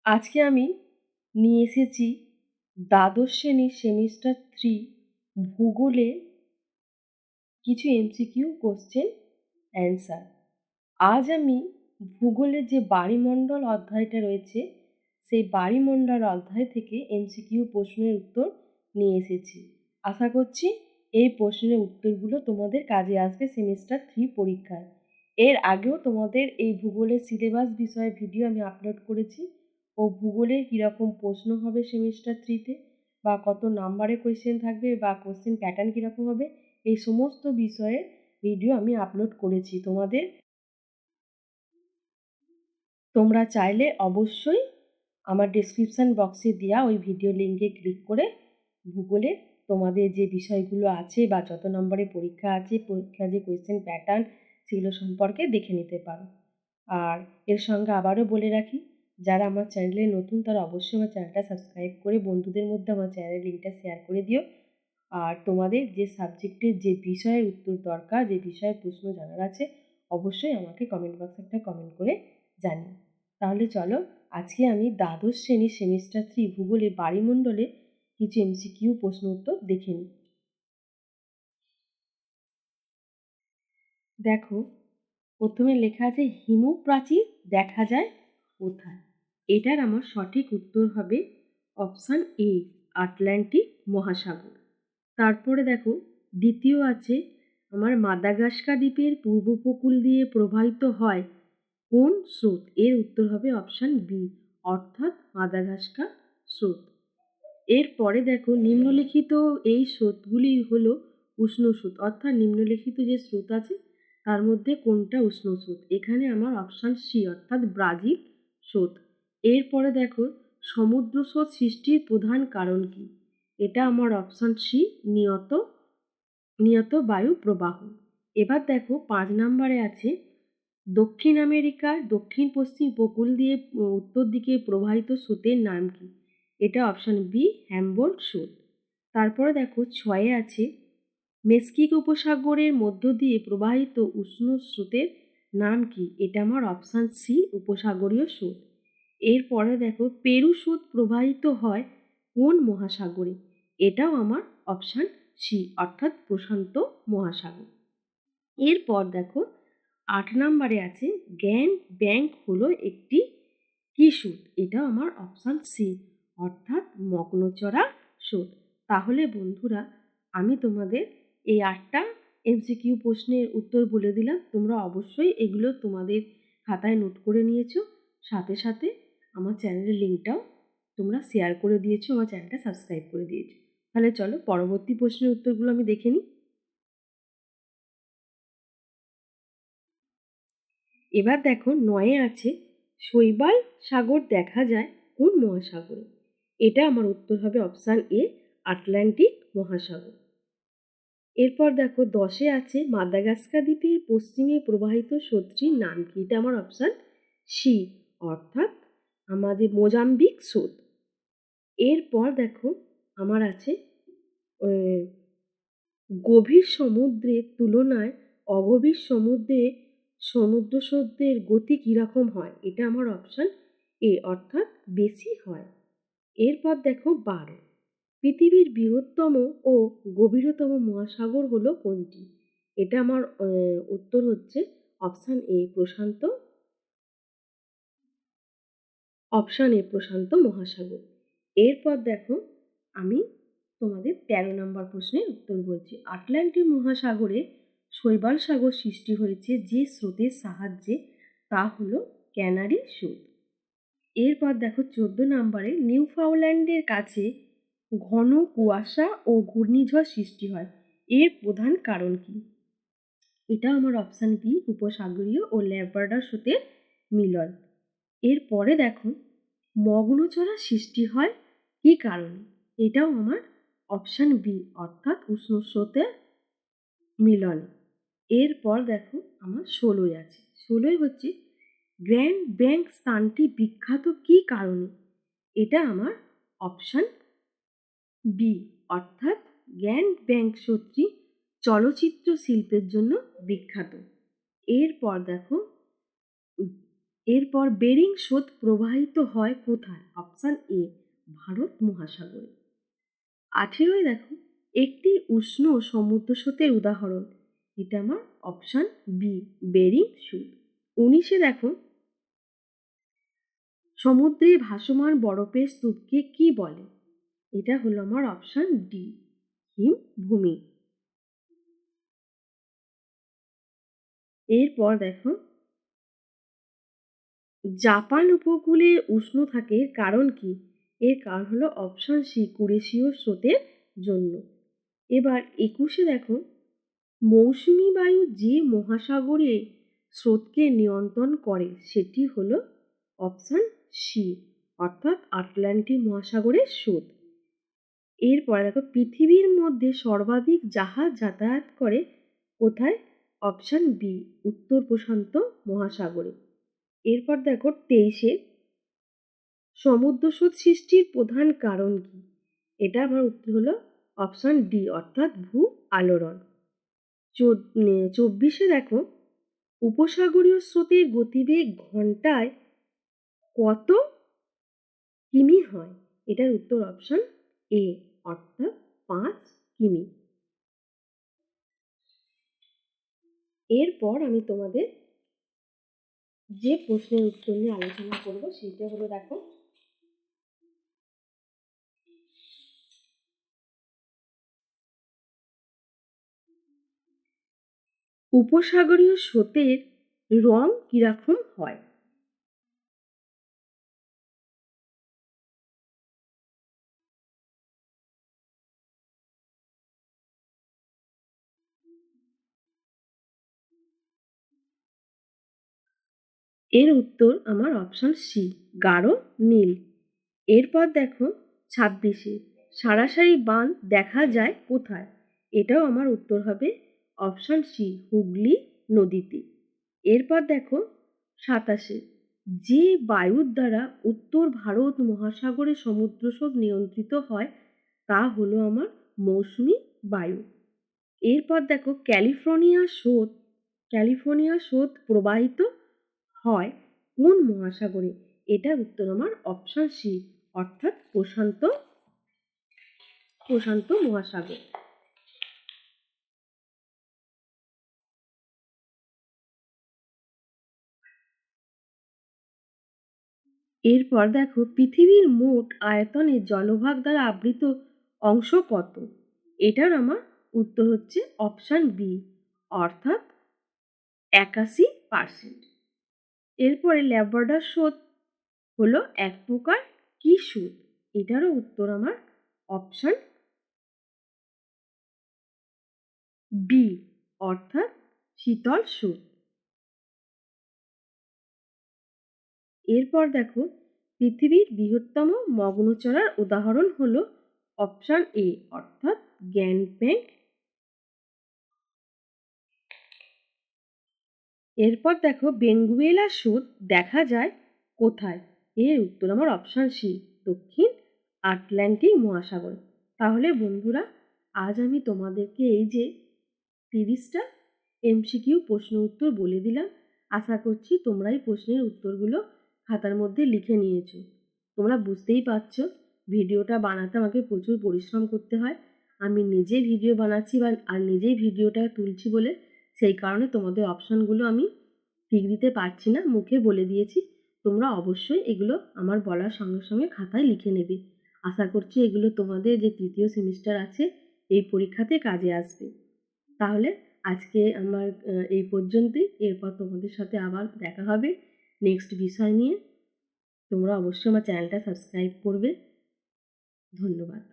আজকে আমি নিয়ে এসেছি দ্বাদশ শ্রেণীর সেমিস্টার 3 ভূগোলে কিছু এমসিকিউ কোশ্চেন অ্যান্সার। আজ আমি ভূগোলের যে বায়ুমণ্ডল অধ্যায়টা রয়েছে সেই বায়ুমণ্ডল অধ্যায় থেকে এমসিকিউ প্রশ্নের উত্তর নিয়ে এসেছি। আশা করছি এই প্রশ্নের উত্তরগুলো তোমাদের কাজে আসবে সেমিস্টার 3 পরীক্ষায়। এর আগেও তোমাদের এই ভূগোলের সিলেবাস বিষয়ে ভিডিও আমি আপলোড করেছি ও ভূগোলের কীরকম প্রশ্ন হবে সেমিস্টার 3-তে বা কত নাম্বারে কোয়েশ্চেন থাকবে বা কোশ্চেন প্যাটার্ন কীরকম হবে এই সমস্ত বিষয়ে ভিডিও আমি আপলোড করেছি। তোমরা চাইলে অবশ্যই আমার ডেসক্রিপশান বক্সে দেওয়া ওই ভিডিও লিঙ্কে ক্লিক করে ভূগোলের তোমাদের যে বিষয়গুলো আছে বা যত নম্বরে পরীক্ষা আছে পরীক্ষার যে কোয়েশ্চেন প্যাটার্ন সেগুলো সম্পর্কে দেখে নিতে পারো। আর এর সঙ্গে আবারও বলে রাখি, যারা আমার চ্যানেলে নতুন তারা অবশ্যই আমার চ্যানেলটা সাবস্ক্রাইব করে বন্ধুদের মধ্যে আমার চ্যানেলের লিঙ্কটা শেয়ার করে দিও। আর তোমাদের যে সাবজেক্টের যে বিষয়ের উত্তর দরকার, যে বিষয়ের প্রশ্ন জানার আছে অবশ্যই আমাকে কমেন্ট বক্সে একটা কমেন্ট করে জানিও। তাহলে চলো আজকে আমি দ্বাদশ শ্রেণীর সেমিস্টার 3 ভূগোলে বায়ুমণ্ডলে কিছু এমসিকিউ প্রশ্ন উত্তর দেখে নিই। দেখো, প্রথমে লেখা আছে হিমপ্রাচীর দেখা যায় কোথায়? এটার আমার সঠিক উত্তর হবে অপশান এ, আটলান্টিক মহাসাগর। তারপরে দেখো দ্বিতীয় আছে আমার মাদাগাস্কার দ্বীপের পূর্ব উপকূল দিয়ে প্রবাহিত হয় কোন স্রোত? এর উত্তর হবে অপশান বি, অর্থাৎ মাদাগাস্কার স্রোত। এরপরে দেখো নিম্নলিখিত এই স্রোতগুলি হলো উষ্ণ স্রোত, অর্থাৎ নিম্নলিখিত যে স্রোত আছে তার মধ্যে কোনটা উষ্ণ স্রোত? এখানে আমার অপশান সি, অর্থাৎ ব্রাজিল স্রোত। এরপরে দেখো সমুদ্র স্রোত সৃষ্টির প্রধান কারণ কি? এটা আমার অপশান সি, নিয়ত বায়ু প্রবাহ। এবার দেখো 5 নম্বরে আছে দক্ষিণ আমেরিকার দক্ষিণ পশ্চিম উপকূল দিয়ে উত্তর দিকে প্রবাহিত স্রোতের নাম কি? এটা অপশান বি, হ্যাম্বোল্ট স্রোত। তারপরে দেখো 6-এ আছে মেক্সিক উপসাগরের মধ্য দিয়ে প্রবাহিত উষ্ণ স্রোতের নাম কি? এটা আমার অপশান সি, উপসাগরীয় স্রোত। এরপরে দেখো পেরু স্রোত প্রবাহিত হয় কোন মহাসাগরে? এটাও আমার অপশান সি, অর্থাৎ প্রশান্ত মহাসাগর। এরপর দেখো 8 নম্বরে আছে গ্র্যান্ড ব্যাংক হলো একটি কি স্রোত? এটা আমার অপশান সি, অর্থাৎ মগ্নচড়া স্রোত। তাহলে বন্ধুরা আমি তোমাদের এই 8টা এমসিকিউ প্রশ্নের উত্তর বলে দিলাম। তোমরা অবশ্যই এগুলো তোমাদের খাতায় নোট করে নিয়েছো, সাথে সাথে আমার চ্যানেলের লিঙ্কটাও তোমরা শেয়ার করে দিয়েছো, আমার চ্যানেলটা সাবস্ক্রাইব করে দিয়েছো। তাহলে চলো পরবর্তী প্রশ্নের উত্তরগুলো আমি দেখে নিই। এবার দেখো 9-এ আছে শৈবাল সাগর দেখা যায় কোন মহাসাগরে? এটা আমার উত্তর হবে অপশান এ, আটলান্টিক মহাসাগর। এরপর দেখো 10-এ আছে মাদাগাস্কার দ্বীপের পশ্চিমে প্রবাহিত স্রোতটির নাম কি? এটা আমার অপশান সি, অর্থাৎ আমাদের মোজাম্বিক স্রোত। এরপর দেখো আমার আছে গভীর সমুদ্রের তুলনায় অগভীর সমুদ্র স্রোতের গতি কীরকম হয়? এটা আমার অপশান এ, অর্থাৎ বেশি হয়। এরপর দেখো 12, পৃথিবীর বৃহত্তম ও গভীরতম মহাসাগর হলো কোনটি? এটা আমার উত্তর হচ্ছে অপশান এ, প্রশান্ত মহাসাগর। এরপর দেখো আমি তোমাদের 13 নম্বর প্রশ্নের উত্তর বলছি। আটলান্টিক মহাসাগরে শৈবাল সাগর সৃষ্টি হয়েছে যে স্রোতের সাহায্যে, তা হলো ক্যানারি স্রোত। এরপর দেখো 14 নম্বরে নিউফাউন্ডল্যান্ডের কাছে ঘন কুয়াশা ও ঘূর্ণিঝড় সৃষ্টি হয়, এর প্রধান কারণ কি? এটা আমার অপশান বি, উপসাগরীয় ও ল্যাব্রাডর স্রোতের মিলন। এরপরে দেখো মগ্নচড়া সৃষ্টি হয় কি কারণে? এটাও আমার অপশান বি, অর্থাৎ উষ্ণ স্রোতের মিলনে। এরপর দেখো আমার 16-এ আছে, 16-এ হচ্ছে গ্র্যান্ড ব্যাংক স্থানটি বিখ্যাত কি কারণে? এটা আমার অপশান বি, অর্থাৎ গ্র্যান্ড ব্যাংক স্রোতটি চলচ্চিত্র শিল্পের জন্য বিখ্যাত। এরপর দেখো এরপর বেরিং স্রোত প্রবাহিত হয় কোথায়? অপশান এ, ভারত মহাসাগরে। 18 দেখো, একটি উষ্ণ সমুদ্র স্রোতের উদাহরণ। এটা আমার অপশান বি, বেরিং স্রোত। 19 দেখো, সমুদ্রে ভাসমান বরফের স্তূপকে কি বলে? এটা হলো আমার অপশান ডি, হিমভূমি। এরপর দেখো, জাপান উপকূলে উষ্ণ থাকে কারণ কি? এর কারণ হলো অপশান সি, কুরেশীয় স্রোতের জন্য। এবার 21 দেখো, মৌসুমী বায়ু যে মহাসাগরে স্রোতকে নিয়ন্ত্রণ করে সেটি হলো অপশান সি, অর্থাৎ আটলান্টিক মহাসাগরের স্রোত। এরপর দেখো, পৃথিবীর মধ্যে সর্বাধিক জাহাজ যাতায়াত করে কোথায়? অপশান বি, উত্তর প্রশান্ত মহাসাগরে। এরপর দেখো 23, সমুদ্র স্রোত সৃষ্টির প্রধান কারণ কি? এটা আমার উত্তর হলো অপশান ডি, অর্থাৎ ভূ আলোড়ন। 24 দেখো, উপসাগরীয় স্রোতের গতিবেগ ঘন্টায় কত কিমি হয়? এটার উত্তর অপশান এ, অর্থাৎ 5 কিমি। এরপর আমি তোমাদের যে প্রশ্নের উত্তর নিয়ে আলোচনা করব সেটা হলো দেখো, উপসাগরীয় স্রোতের রং কিরকম হয়? এর উত্তর আমার অপশান সি, গাঢ় নীল। এরপর দেখো 26, সারাসারি বাঁধ দেখা যায় কোথায়? এটাও আমার উত্তর হবে অপশান সি, হুগলি নদীতে। এরপর দেখো 27, যে বায়ুর দ্বারা উত্তর ভারত মহাসাগরে সমুদ্র স্রোত নিয়ন্ত্রিত হয় তা হলো আমার মৌসুমী বায়ু। এরপর দেখো, ক্যালিফোর্নিয়া স্রোত প্রবাহিত হয় কোন মহাসাগরে? এটার উত্তর আমার অপশান সি, অর্থাৎ প্রশান্ত মহাসাগর। এরপর দেখো, পৃথিবীর মোট আয়তনে জলভাগ দ্বারা আবৃত অংশ কত? এটার আমার উত্তর হচ্ছে অপশান বি, অর্থাৎ 81%। এরপরে ল্যাব্রাডর স্রোত হলো এক প্রকার কি স্রোত? এটারও উত্তর আমার অপশান বি, অর্থাৎ শীতল স্রোত। এরপর দেখো, পৃথিবীর বৃহত্তম মগ্নচড়ার উদাহরণ হলো অপশান এ, অর্থাৎ গ্যাংটক। এরপর দেখো, বেঙ্গুয়েলা স্রোত দেখা যায় কোথায়? এর উত্তর আমার অপশান সি, দক্ষিণ আটলান্টিক মহাসাগর। তাহলে বন্ধুরা, আজ আমি তোমাদেরকে এই যে 30টা এমসিকিউ প্রশ্ন উত্তর বলে দিলাম। আশা করছি তোমরা এই প্রশ্নের উত্তরগুলো খাতার মধ্যে লিখে নিয়েছো। তোমরা বুঝতেই পারছো ভিডিওটা বানাতে আমাকে প্রচুর পরিশ্রম করতে হয়। আমি নিজে ভিডিও বানাচ্ছি আর নিজেই ভিডিওটা তুলছি বলে সেই কারণে তোমাদের অপশানগুলো আমি ঠিক দিতে পারছি না, মুখে বলে দিয়েছি। তোমরা অবশ্যই এগুলো আমার বলার সঙ্গে সঙ্গে খাতায় লিখে নেবে। আশা করছি এগুলো তোমাদের যে 3য় সেমিস্টার আছে এই পরীক্ষাতে কাজে আসবে। তাহলে আজকে আমার এই পর্যন্তই। এরপর তোমাদের সাথে আবার দেখা হবে নেক্সট বিষয় নিয়ে। তোমরা অবশ্যই আমার চ্যানেলটা সাবস্ক্রাইব করবে। ধন্যবাদ।